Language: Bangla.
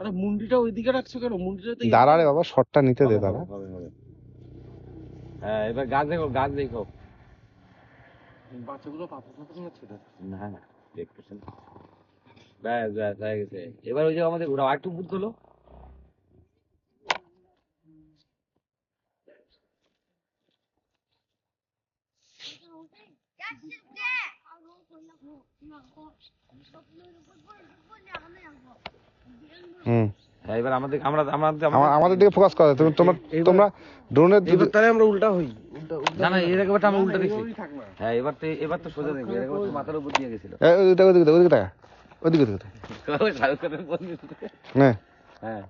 আরে মুন্ডিটা ওইদিকে রাখছো কেন? মুন্ডিটা তো দাঁড়া রে বাবা, শটটা নিতে দে হবে, দাঁড়া। হবে, হবে। হ্যাঁ, এবার গাছ দেখো, গাছ দেখো। বাচ্চাগুলো পাথর ফাথর যাচ্ছে না। না না, দেখতেছেন। ব্যাস ব্যাস হয়ে গেছে। এবার ওই যে আমাদের ঘোরা আর একটু বুট হলো। হুম, হ্যাঁ, এবার আমাদের আমরা আমরা আমাদের দিকে ফোকাস করো। তোমরা ড্রোনের এবার তাহলে আমরা উল্টা হই। না না, এর একবারটা আমরা উল্টা দেখছি। এইভাবেই থাক না। হ্যাঁ, এবার তো সোজা দেখবে, এর একবার তো মাথার উপর দিয়ে গেছিল। ওদিকে ওদিকে টাকা, ওদিকে ওদিকে। শাহরুখ খানের বন্ধু। হ্যাঁ, হ্যাঁ,